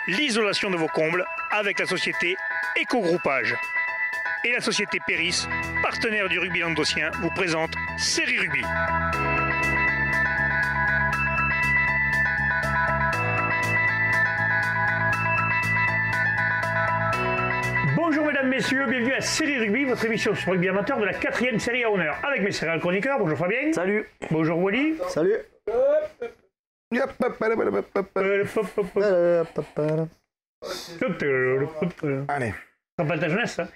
l'isolation de vos combles avec la société Éco-Groupage. Et la société Péris, partenaire du rugby languedocien, vous présente Série Rugby. Bonjour mesdames, messieurs, bienvenue à Série Rugby, votre émission sur rugby amateur de la 4e série à honneur. Avec mes céréales chroniqueurs, bonjour Fabien. Salut. Bonjour Wally. Salut. Allez. Ça rappelle ta jeunesse, ça.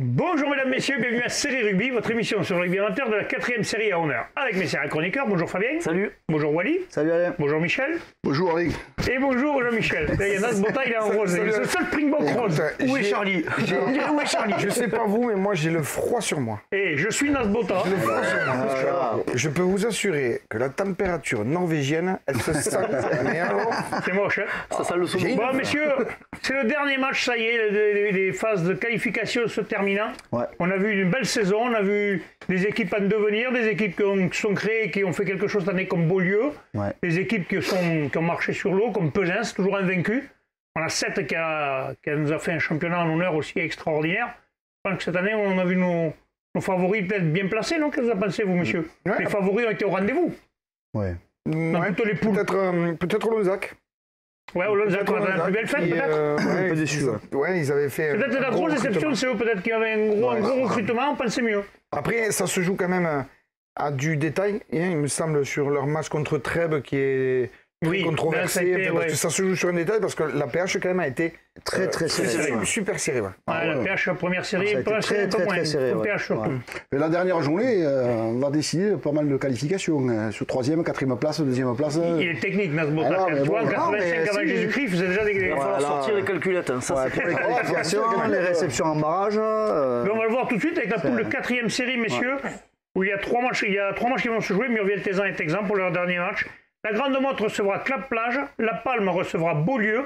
Bonjour mesdames, messieurs, bienvenue à Série Rugby, votre émission sur le rugby amateur de la 4e série à honneur. Avec mes céréales chroniqueurs, bonjour Fabien. Salut. Bonjour Wally. Salut Alain. Bonjour Michel. Bonjour Eric. Et bonjour Jean-Michel. Il y en a ce bataille, il est en rose. C'est le seul Springbok rose. Où est Charlie? Où est Charlie? Je sais pas vous, mais moi j'ai le froid sur moi. Et je suis Nasbota. Le froid sur moi. Je peux vous assurer que la température norvégienne, elle se sent. Mais alors, C'est moche, hein? Ça sent le saumon. Bon, messieurs, c'est le dernier match, ça y est, les phases de qualification se terminant. Ouais. On a vu une belle saison, on a vu des équipes en devenir, des équipes qui sont créées, qui ont fait quelque chose cette année comme Beaulieu, des équipes qui ont marché sur l'eau, comme Pesens, toujours invaincu. On a 7 qui nous a fait un championnat en honneur aussi extraordinaire. Je pense que cette année, on a vu nos favoris peut-être bien placés, non? Qu'est-ce que vous en pensez, vous, monsieur? Les favoris ont été au rendez-vous. Ouais. Dans toutes les poules. peut-être Lonzac. Ouais, au Lonzac, on a la plus belle fête, peut-être. Un peu déçu. Ouais, ils avaient fait. Peut-être la grosse déception, c'est eux, peut-être qu'il y avait un gros recrutement, on pensait mieux. Après, ça se joue quand même à du détail, il me semble, sur leur match contre Trèbes qui est très controversé. Parce que ça se joue sur un détail, parce que la PH, quand même, a été très serré. Super serré. Ouais. La PH, la première série, Ça a été très serré. PH surtout. Mais la dernière journée, on va décider pas mal de qualifications. Sur 3e, 4e place, 2e place. Il est technique, Nasbota. Tu vois, en 85 avant Jésus-Christ, il faisait déjà des. Il va falloir sortir les calculettes. Hein. Ça, c'est pour les qualifications, les réceptions en barrage. Mais on va le voir tout de suite avec la poule de 4e série, messieurs, où il y a 3 matchs qui vont se jouer. Murviel-Tézan est exemple pour leur dernier match. La Grande Motte recevra Clap-Plage, La Palme recevra Beaulieu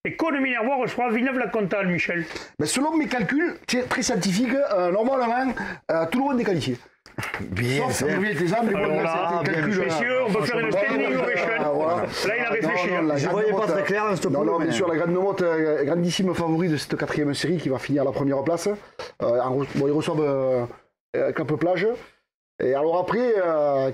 et Cône-Minervois recevra Villeneuve-la-Comtale, Michel. Mais selon mes calculs, très scientifiques, normalement, tout le monde est qualifié. Bien, Sauf Murviel-Tézan, mais bon, là, c'est un calcul. Messieurs, on peut faire une standing ovation. Là, il a réfléchi. Je voyais pas très clair dans cette poule. Non, bien sûr, la Grande Motte, grandissime favori de cette 4e série qui va finir à la première place. Ils reçoivent Clap-Plage. Et alors après,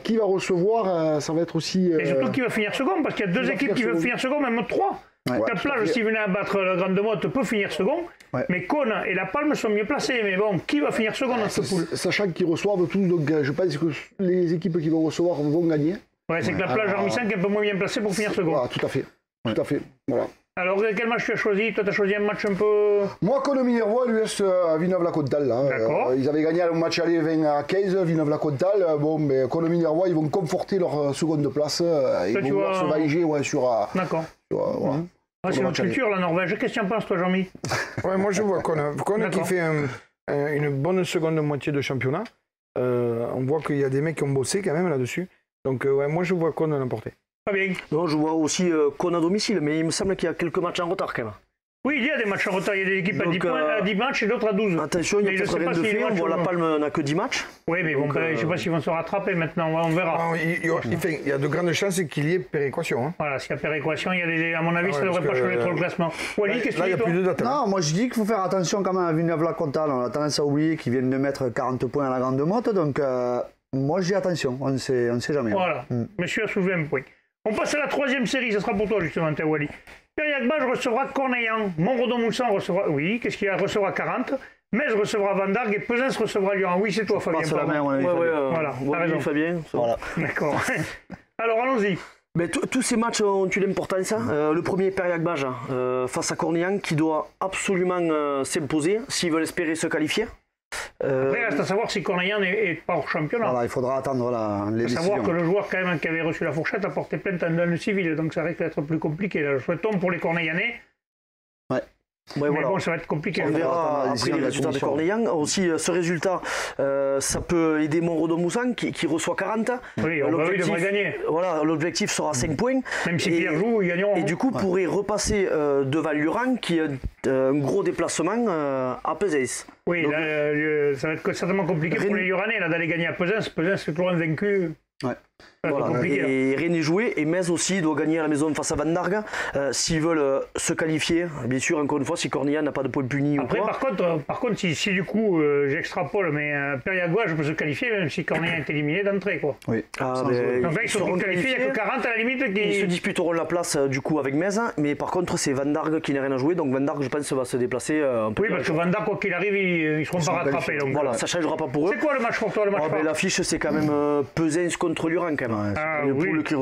qui va recevoir, ça va être aussi... Et surtout qui va finir second, parce qu'il y a 2 équipes qui veulent finir second, même 3. Clap-Plage, s'il venait à battre la Grande Motte, peut finir second. Mais Cône et La Palme sont mieux placés. Mais bon, qui va finir second dans cette poule? Sachant qu'ils reçoivent tous, donc je pense que les équipes qui vont recevoir vont gagner. Ouais, c'est que la plage Armissan qui est un peu moins bien placée pour finir second. Voilà, tout à fait. Tout à fait. Voilà. Alors, quel match tu as choisi? Toi, tu as choisi un match un peu... Moi, Cône-Minervois, l'US Villeneuve-la-Comtale. D'accord. Ils avaient gagné le match aller 20 à 15, Villeneuve-la-Comtale. Bon, mais Cône-Minervois, ils vont conforter leur seconde place. Ils vont pouvoir se valiger sur... D'accord. Voilà. C'est notre culture, la Norvège. Qu'est-ce que tu en penses, toi, Jean-Mi? Ouais, moi je vois Cône qui fait une bonne seconde moitié de championnat. On voit qu'il y a des mecs qui ont bossé quand même là-dessus. Donc moi je vois Cône l'emporter. Pas bien. Non, je vois aussi Cône à domicile, mais il me semble qu'il y a quelques matchs en retard quand même. Oui, il y a des matchs en retard. Il y a des équipes à 10 points, à 10 matchs et d'autres à 12. Attention, il y a peut-être rien de fait. On voit La Palme n'a que 10 matchs. Oui, mais bon, je ne sais pas s'ils vont se rattraper maintenant. On verra. Il y a de grandes chances qu'il y ait péréquation. Hein. Voilà, s'il y a péréquation, à mon avis, ça ne devrait pas changer trop le classement. Wally, qu'est-ce que tu dis, toi? Plus de date. Non, moi je dis qu'il faut faire attention quand même à Villeneuve-la-Comtale. On a tendance à oublier qu'ils viennent de mettre 40 points à la Grande Motte. Donc, moi je dis attention. On ne sait jamais. Voilà. Monsieur a soulevé un point. On passe à la 3e série. Ça sera pour toi, justement, Wally. Périac-Bage recevra Cornellan, Montredon-Moussan recevra... Oui, qu'est-ce qu'il y a? Recevra 40. Metz recevra Vendargue et Pesens recevra Lyon. Oui, c'est toi, Fabien. Voilà, t'as raison. Fabien. Voilà. D'accord. Alors, allons-y. Mais tous ces matchs ont eu l'importance. Le premier Périac-Bage face à Cornellan qui doit absolument s'imposer s'ils veulent espérer se qualifier. Après, reste à savoir si Cornellan n'est pas hors championnat. Voilà, il faudra attendre les décisions. Savoir que le joueur quand même qui avait reçu la fourchette a porté plainte dans le civil, donc ça risque d'être plus compliqué. Là, je souhaite pour les Cornellanais. Mais voilà. Bon, ça va être compliqué. On verra après les résultats de Cornellan. Aussi, ce résultat, ça peut aider Montredon-Moussan qui reçoit 40. Oui, il devrait gagner. Voilà, l'objectif sera 5 points. Même si Pierre joue, ils gagneront. Et du coup, pourrait repasser devant Luran, qui a un gros déplacement à Pesens. Oui, donc, là, ça va être certainement compliqué pour les Luranais d'aller gagner à Pesens. Pesens, c'est toujours invaincu. Ouais. Voilà. Et rien n'est joué. Et Metz aussi doit gagner à la maison face à Van Dargue. S'ils veulent se qualifier, bien sûr, encore une fois, si Cornillane n'a pas de points punis. Après, ou quoi. par contre si du coup, j'extrapole, mais Periaguaje peut se qualifier même si Cornillane est éliminé d'entrée. Oui. Donc là, ils seront qualifiés, il n'y a que 40 à la limite. Ils se disputeront la place du coup avec Metz. Mais par contre, c'est Van Dargue qui n'a rien à jouer. Donc Van Dargue, je pense, va se déplacer un peu. Oui, parce que Van Dargue, quoi qu'il arrive, ils ne seront pas rattrapés. Donc voilà, ça ne changera pas pour eux. C'est quoi le match pour toi, le match l'affiche, c'est quand même Pesens contre Lurent quand même.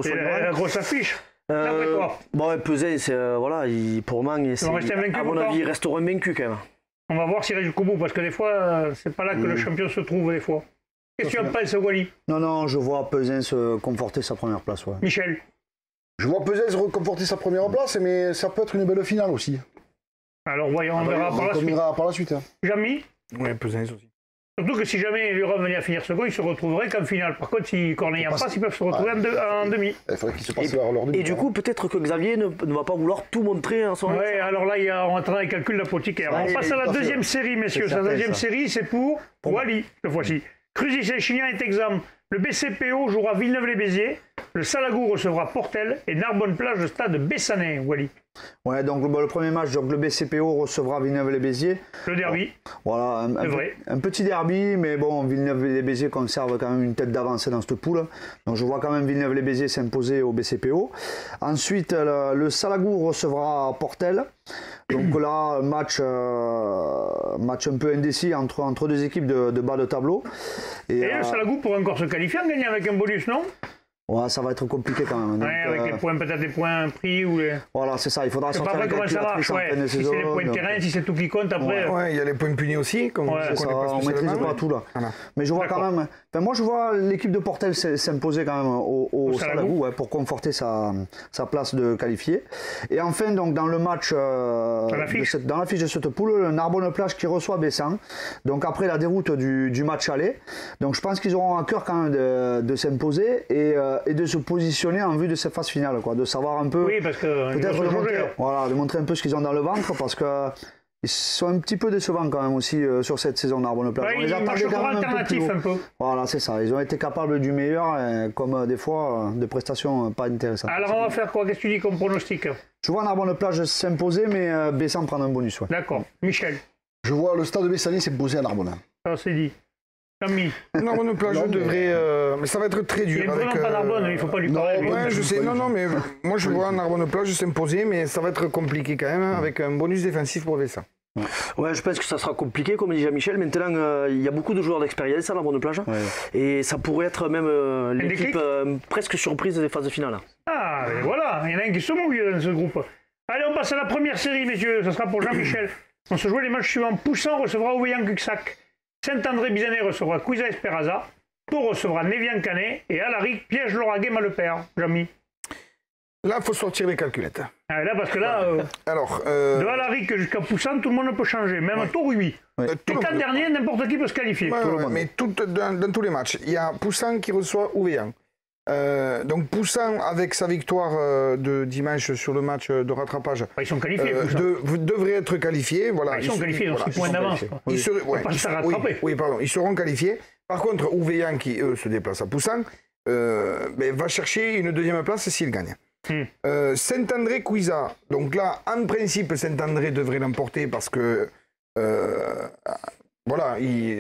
C'est la grosse affiche. Pesens, pour moi, à mon avis, ils resteront invaincus quand même. On va voir s'ils restent jusqu'au bout, parce que des fois, c'est pas là que le champion se trouve, des fois. Qu'est-ce que tu en penses, Wally? Non, je vois Pesens conforter sa première place. Ouais. Michel? Je vois Pesens reconforter sa première place, mais ça peut être une belle finale aussi. Alors voyons, on verra par la suite. Jamy? Oui, Pesens aussi. Surtout que si jamais Lurent venait à finir second, ils se retrouveraient qu'en finale. Par contre, si Cornillane passe, ils peuvent se retrouver en demi. Il faudrait qu'ils se passent leur demi. Et du coup, peut-être que Xavier ne va pas vouloir tout montrer en son. Oui, alors là, on rentre dans les calculs d'apothicaire. On passe à la deuxième série, messieurs. La deuxième série, c'est pour Wally, cette fois-ci. Cruzy-Saint-Chinian est exempt. Le BCPO jouera Villeneuve-les-Béziers. Le Salagou recevra Portel. Et Narbonne-Plage, le stade Bessanet, Wally. Ouais, donc le premier match, donc le BCPO recevra Villeneuve-les-Béziers. Le derby. Voilà, un petit derby, mais bon, Villeneuve-les-Béziers conserve quand même une tête d'avance dans cette poule. Donc je vois quand même Villeneuve-les-Béziers s'imposer au BCPO. Ensuite, le Salagou recevra Portel. Donc là, match un peu indécis entre deux équipes de bas de tableau. Et le Salagou pourrait encore se qualifier en gagnant avec un bonus, non? Ouais, ça va être compliqué quand même. Donc, avec les points, peut-être des points pris ou les... Voilà, c'est ça, il faudra sortir la calculatrice en fin de saison. Si c'est les points de terrain, si c'est tout qui compte après... Ouais, il y a les points punis aussi, comme on ne maîtrise pas tout là. Voilà. Mais je vois quand même... Enfin, moi, je vois l'équipe de Portel s'imposer quand même au Salagou pour conforter sa place de qualifié. Et enfin, donc, dans le match, dans l'affiche de cette poule, le Narbonne-Plage qui reçoit Bessan. Donc après la déroute du match aller. Donc je pense qu'ils auront à cœur quand même de s'imposer et de se positionner en vue de cette phase finale, quoi, de savoir un peu, parce que peut-être de montrer un peu ce qu'ils ont dans le ventre, parce que ils sont un petit peu décevants quand même aussi sur cette saison Narbonne-Plage. Ils marchent pour alternatif un peu. Voilà, c'est ça. Ils ont été capables du meilleur, comme des fois de prestations pas intéressantes. Alors on va faire quoi? Qu'est-ce que tu dis comme pronostic? Je vois Narbonne-Plage s'imposer, mais Bessan prendre un bonus. Ouais. D'accord. Michel? Je vois le stade de Bessanet s'imposer à Narbonne. Ça c'est dit. Camille? Narbonne-Plage devrait... mais ça va être très dur. Il n'est vraiment pas Narbonne, il ne faut pas lui parler. Ouais, je sais. Non, mais moi je vois Narbonne-Plage s'imposer, mais ça va être compliqué quand même, avec un bonus défensif pour Bessan. Ouais, je pense que ça sera compliqué, comme dit Jean-Michel. Maintenant, il y a beaucoup de joueurs d'expérience à Narbonne-Plage. Ouais. Et ça pourrait être même l'équipe presque surprise des phases finales. Ah, et voilà, il y en a un qui se mouille dans ce groupe. Allez, on passe à la première série, messieurs. Ça sera pour Jean-Michel. On se joue les matchs suivants. Poussan recevra Ouvéan-Cuxac. Saint-André-Bizanet recevra Cuisa-Esperaza. Tours recevra Névian-Canet. Et Alaric Piège-Lauragais-Mallepère. Jean-Mi. Là, il faut sortir les calculettes. Ah, là, parce que là, de Alaric jusqu'à Poussan, tout le monde peut changer. Même Tours, oui. Les 4 derniers, n'importe qui peut se qualifier. Mais dans tous les matchs, il y a Poussan qui reçoit Ouvéan. Donc Poussan, avec sa victoire de dimanche sur le match de rattrapage, ils sont qualifiés. Devraient être qualifiés. Voilà, ils sont qualifiés, donc ils points d'avance. Ils seront qualifiés. Par contre, Ouvéan, qui eux se déplace à Poussan, va chercher une deuxième place s'il gagne. Saint-André-Cuisa, donc là, en principe, Saint-André devrait l'emporter parce que voilà,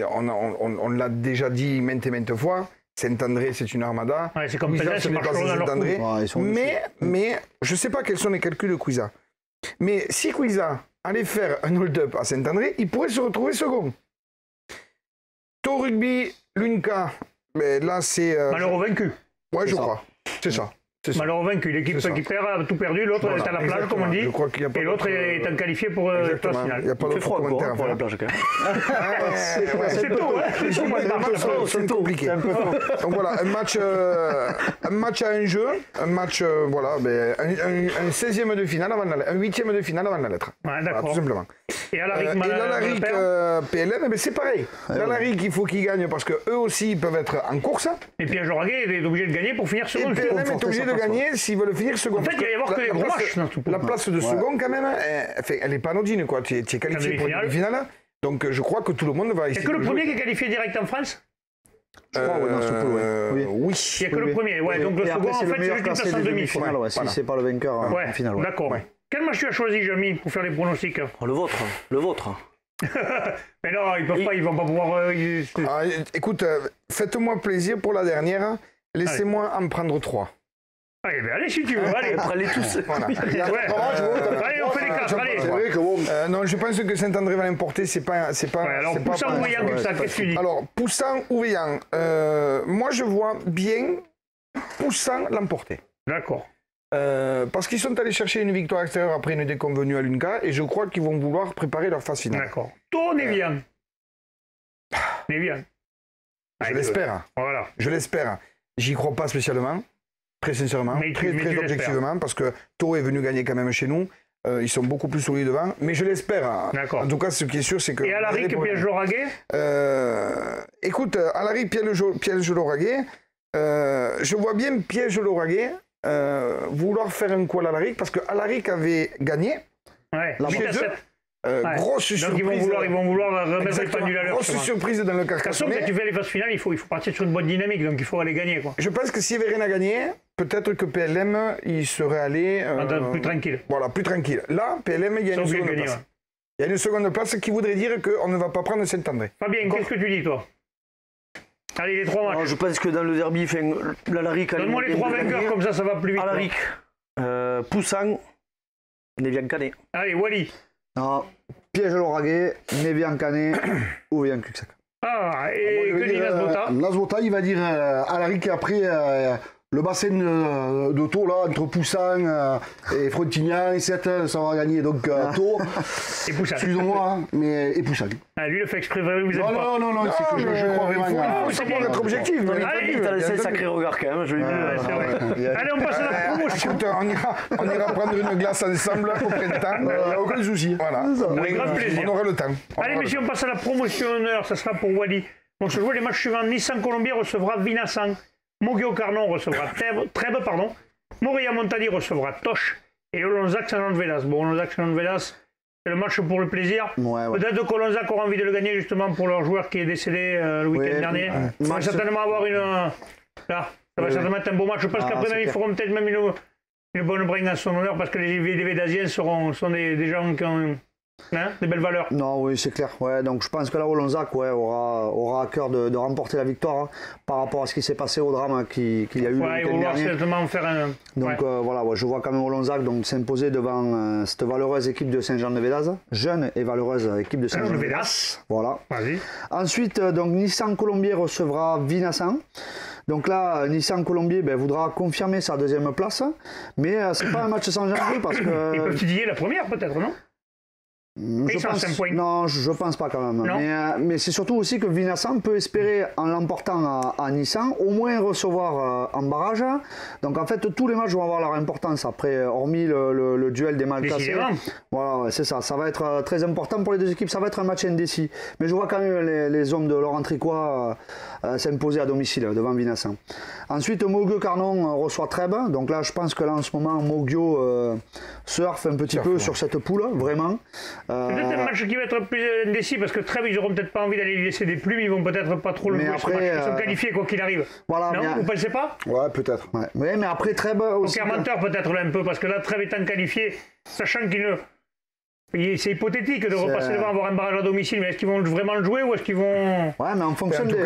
on l'a déjà dit maintes fois. Saint-André, c'est une armada. Ouais, c'est comme Saint-André. Mais je ne sais pas quels sont les calculs de Cuisa. Mais si Cuisa allait faire un hold-up à Saint-André, il pourrait se retrouver second. Tour Rugby, l'UNCA, là c'est... Malheureux vaincu. Ouais, je crois. C'est ça. Malheureux vaincu. L'équipe qui perd a tout perdu, l'autre est à la plage, comme on dit. Et l'autre est qualifié pour la phase finale. Il n'y a pas d'autre commentaire pour la plage, quand même. C'est tôt, c'est compliqué. Donc voilà, un match à un jeu, un match, un 16e de finale avant un 8e de finale avant la lettre. Ouais, d'accord. Tout simplement. Et Alaric PLN, c'est pareil. L'Alaric, il faut qu'il gagne parce qu'eux aussi peuvent être en course. Et Piège-Lauragais est obligé de gagner pour finir second. Et PLN est obligé de gagner s'ils veulent finir second. En fait, il va y avoir que les gros matchs dans tout. La place de second, quand même, elle n'est pas anodine, quoi. Tu es qualifié pour une finale. Donc je crois que tout le monde va essayer. C'est que le premier qui est qualifié direct en France? Je crois, dans ce pool, oui. Il n'y a que le premier. Ouais, donc le second, en fait, c'est juste une place en demi-finale. Si c'est pas le vainqueur en finale. D'accord. Quel match tu as choisi, Jamy, pour faire les pronostics? Le vôtre. Mais non, ils vont pas pouvoir. Écoute, faites-moi plaisir pour la dernière. Laissez-moi en prendre 3. Allez, allez si tu veux, allez. Prends-les tous. Voilà. Allez, on fait les 4, allez. C'est vrai que bon. Non, je pense que Saint-André va l'emporter, c'est pas. Alors, Poussant ou Veillant, qu'est-ce que tu dis? Alors, Poussant ou Veillant, moi je vois bien Poussant l'emporter. D'accord. Parce qu'ils sont allés chercher une victoire extérieure après une déconvenue à l'UNCA et je crois qu'ils vont vouloir préparer leur phase finale. D'accord. Toi, Nevian. Nevian. Je l'espère. Voilà. Je l'espère. J'y crois pas spécialement, très sincèrement, très objectivement, parce que Toro est venu gagner quand même chez nous. Ils sont beaucoup plus solides devant, mais je l'espère. D'accord. En tout cas, ce qui est sûr, c'est que... Et Alaric, Piège Lauragais écoute, Alaric, Piège Lauragais, je vois bien Piège Lauragais vouloir faire un coup à Alaric, parce que Alaric avait gagné. Ouais, chez eux. Grosse surprise. Donc ils vont vouloir remettre le pendule à l'heure. Grosse surprise dans le Carcassonne. Quand tu fais les phases finales, il faut partir sur une bonne dynamique, donc il faut aller gagner. Quoi. Je pense que s'il n'y avait rien à gagner, peut-être que PLM, il serait allé... plus tranquille. Voilà, plus tranquille. Là, PLM, il y a une seconde place. Il y a une seconde place qui voudrait dire qu'on ne va pas prendre Saint-André. Fabien, qu'est-ce que tu dis, toi? Allez, les 3 matchs. Alors, je pense que dans le derby, l'Alaric... Donne-moi les 3 vainqueurs, comme ça va plus vite. Alaric, Poussant, Nevian Canet. Allez, Wally. Non, Piège Lauragais, Nevian Canet ou Veillant Cuxac. Ah, et que dit Nasbota? Nasbota, il va dire Alaric après le bassin de Taux là, entre Poussant et Frontignan et 7, ça va gagner. Donc Taux, et Poussant. Excusez-moi, mais et Poussant. Ah, lui, le fait exprès, vous êtes pas. Non, c'est que je crois vraiment. Il faut savoir être objectif. Il t'a laissé un sacré regard quand même, je l'ai vu. Allez, on passe à la promotion. Écoute, on ira prendre une glace ensemble au printemps. Il n'y a aucun souci. Voilà. Avec grand plaisir. On aura le temps. Allez, messieurs, on passe à la promotion honneur. Ça sera pour Wally. On se joue les matchs suivants. Nissan Colombier recevra Vinassan. Mogio Carnon recevra Trèbes. Moria Montadi recevra Toch. Et Olonzac Saint-Jean-de-Vélas. Bon, Olonzac Saint-Jean-de-Vélas, c'est le match pour le plaisir. Peut-être que Olonzac aura envie de le gagner justement pour leur joueur qui est décédé le week-end dernier. On va certainement avoir une... Là, ça va certainement être un beau match. Je pense qu'après, même, ils feront peut-être même une bonne bringue en son honneur parce que les Védasiens sont des gens qui ont... des belles valeurs. Non, oui, c'est clair. Ouais, donc je pense que là, Olonzac aura à cœur de remporter la victoire par rapport à ce qui s'est passé au drame qu'il y a eu le week-end dernier. Certainement faire un... Donc voilà, je vois quand même Olonzac s'imposer devant cette valeureuse équipe de Saint-Jean-de-Védas, jeune et valeureuse équipe de Saint-Jean-de-Védas. Voilà. Ensuite, donc Nissan Colombier recevra Vinassan. Donc là, Nissan Colombier voudra confirmer sa deuxième place, mais c'est pas un match sans enjeu parce que... Ils peuvent étudier la première peut-être, non? Je pense pas quand même. Mais c'est surtout aussi que Vinassan peut espérer, en l'emportant à Nissan, au moins recevoir en barrage. Donc en fait, tous les matchs vont avoir leur importance après, hormis le duel des mal classés. Voilà, c'est ça. Ça va être très important pour les deux équipes. Ça va être un match indécis. Mais je vois quand même les hommes de Laurent Tricois s'imposer à domicile devant Vinassan. Ensuite, Mogio Carnon reçoit Trèbes. Donc là, je pense que là, en ce moment, Mogio surfe un petit peu sur cette poule, vraiment. C'est peut-être un match qui va être plus indécis parce que Trèbes, ils n'auront peut-être pas envie d'aller lui laisser des plumes, ils vont peut-être pas trop le jouer ce match. Ils sont qualifiés quoi qu'il arrive. Voilà, non, vous ne pensez pas? Ouais, peut-être. Ouais. Mais après Trèbes aussi. Donc menteur peut-être là un peu parce que là, Trèbes étant qualifié, sachant qu'il ne... C'est hypothétique de repasser devant avoir un barrage à domicile, mais est-ce qu'ils vont vraiment le jouer ou est-ce qu'ils vont... Ouais, mais en fonction des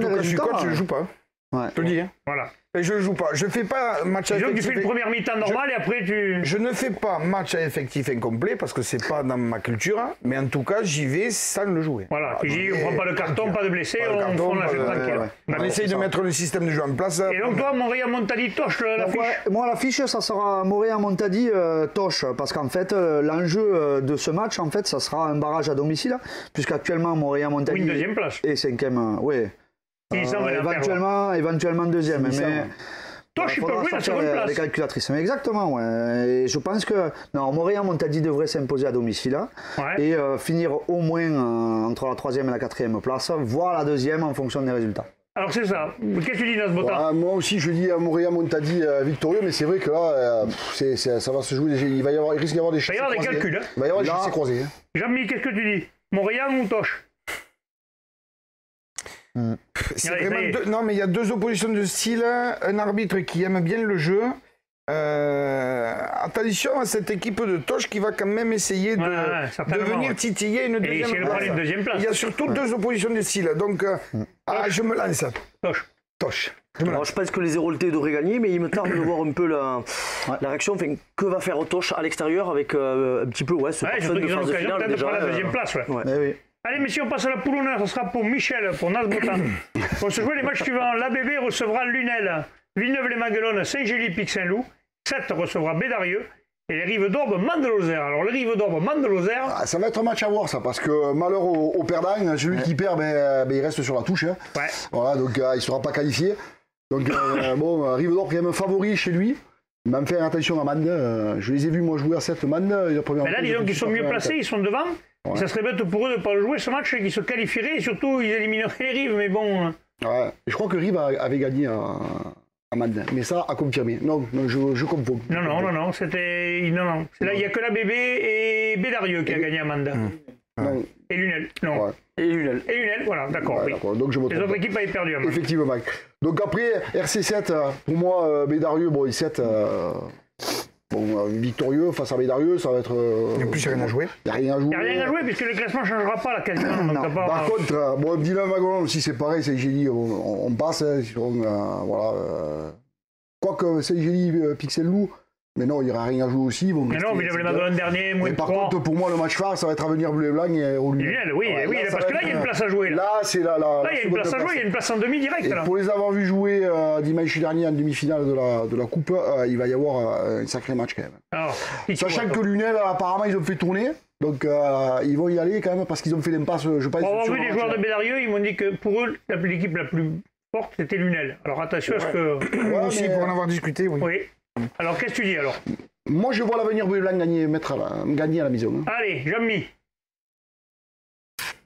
résultats... Je ne joue pas. Ouais. Je te le dis. Voilà. Et je ne joue pas. Je ne fais pas match à effectif. Donc tu fais une première mi-temps normale et après tu... Je ne fais pas match à effectif incomplet parce que c'est pas dans ma culture, mais en tout cas j'y vais sans le jouer. Voilà, on ne prend pas le carton, pas de blessés, on prend la jeu tranquille. On essaye de mettre le système de jeu en place. Et donc toi, Moria Montadi, Toch, l'affiche? Moi, l'affiche, ça sera Moria Montadi, Toch, parce qu'en fait, l'enjeu de ce match, en fait, ça sera un barrage à domicile, puisqu'actuellement, Moria Montadi... Une deuxième place. Et cinquième, oui. Éventuellement deuxième, mais Toch, il peut jouer la seconde place. Les calculatrices, mais exactement, ouais. Et je pense que Moria Montadi devrait s'imposer à domicile et finir au moins entre la troisième et la quatrième place, voire la deuxième en fonction des résultats. Alors c'est ça. Qu'est-ce que tu dis, Nasbota? Moi aussi, je dis Moria Montadi victorieux, mais c'est vrai que là, ça va se jouer. Il risque d'y avoir des chassés croisés. Il va y avoir des calculs. Il va y avoir des chassés croisés. Jean-Mi, qu'est-ce que tu dis? Moria ou Toch? C'est vraiment non, mais il y a deux oppositions de style. Un arbitre qui aime bien le jeu. Attention à cette équipe de Toche qui va quand même essayer de venir titiller une deuxième place. Il y a surtout deux oppositions de style. Donc, je me lance. Toche. Alors, je pense que les Héroltais devraient gagner, mais il me tarde de voir un peu la réaction. Enfin, que va faire Toche à l'extérieur avec un petit peu ce parfum de phase de finale déjà. Pour la deuxième place. Allez, messieurs, on passe à la poule honneur. Ce sera pour Michel, pour Nasbotan. Pour se jouer les matchs suivants, l'ABB recevra Lunel, Villeneuve-les-Maguelones, Saint-Gély-Pic-Saint-Loup. 7 recevra Bédarieux. Et les Rives d'Orbe, Mande-Lozère. Alors, les Rives d'Orbe, Mande-Lozère. Ça va être un match à voir, ça, parce que malheur au perdant, celui qui perd, il reste sur la touche. Hein. Voilà, donc il ne sera pas qualifié. Donc, Rives d'Orbe, quand même favori chez lui. Il m'a fait attention à Mande. Je les ai vus, moi, jouer à cette Mande. Mais là, disons qu'ils sont mieux placés, ils sont devant. Ouais. Ça serait bête pour eux de ne pas le jouer ce match, qu'ils se qualifieraient et surtout ils élimineraient les Rives, mais bon. Ouais, je crois que Rives avait gagné à Mande, mais ça a confirmé. Non, je confonds. Non, c'était. Non. Là, il n'y a que la BB et Bédarieux qui a gagné à Mande. Et Lunel. Non. Ouais. Et Lunel, voilà, d'accord. Oui. Donc je me trompe. Les autres équipes avaient perdu à Mande. Effectivement. Donc après, RC7, pour moi, Bédarieux, bon, I7. Victorieux face à Bédarieux, ça va être. En plus, il n'y a rien à jouer. Il n'y a rien à jouer puisque le classement ne changera pas là quasiment. Par contre, Villeneuve-les-Maguelones aussi c'est pareil, Saint-Gély, on passe. Voilà. Quoique Saint-Gély, Pic-Saint-Loup, mais non, il n'y aura rien à jouer aussi. Mais non, Villeneuve-les-Maguelones dernier, moins de 3. Par contre, pour moi, le match phare, ça va être Avenir Bleu et Blanc et au Lunel. Oui, parce que là, il y a une place à jouer. Là, c'est là, il y a une place à jouer, il y a une place en demi direct. Pour les avoir vus jouer dimanche dernier en demi-finale de la Coupe, il va y avoir un sacré match quand même. Alors, sachant que Lunel, apparemment, ils ont fait tourner. Donc ils vont y aller quand même parce qu'ils ont fait l'impasse, je pense. Pour avoir vu les joueurs de Bédarieux, ils m'ont dit que pour eux, l'équipe la plus forte, c'était Lunel. Alors attention à ce que... Moi aussi, pour en avoir discuté, oui. Alors qu'est-ce que tu dis alors? Moi, je vois l'Avenir Bleu et Blanc gagner à la maison. Hein. Allez, Jean-Mi.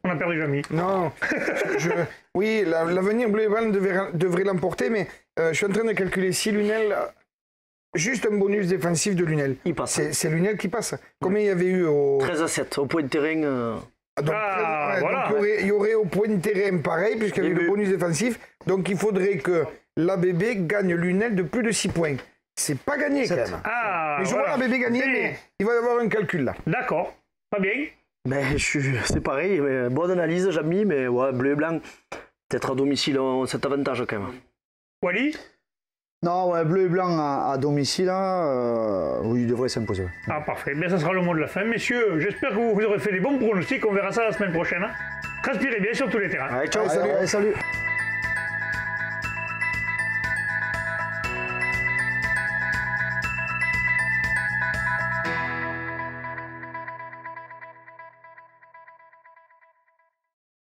On a perdu Jean-Mi. Non. Oui, l'Avenir Bleu et Blanc devrait l'emporter, mais je suis en train de calculer si Lunel... Juste un bonus défensif de Lunel. Il passe. C'est Lunel qui passe. Combien il y avait eu au... 13-7, au point de terrain. Donc, voilà. Donc il y aurait au point de terrain pareil, puisqu'il y avait le bonus défensif. Donc il faudrait que l'ABB gagne Lunel de plus de 6 points. C'est pas gagné quand même. Mais je vois l'ABB gagner, mais il va y avoir un calcul là. D'accord, pas bien. Mais c'est pareil, mais bonne analyse, Jamy, mais bleu et blanc, peut-être à domicile, on cet avantage quand même. Wally? Non, bleu et blanc à domicile, oui, il devrait s'imposer. Ah, parfait. Bien, ça sera le mot de la fin. Messieurs, j'espère que vous aurez fait des bons pronostics. On verra ça la semaine prochaine. Transpirez bien sur tous les terrains. Allez, ciao, salut.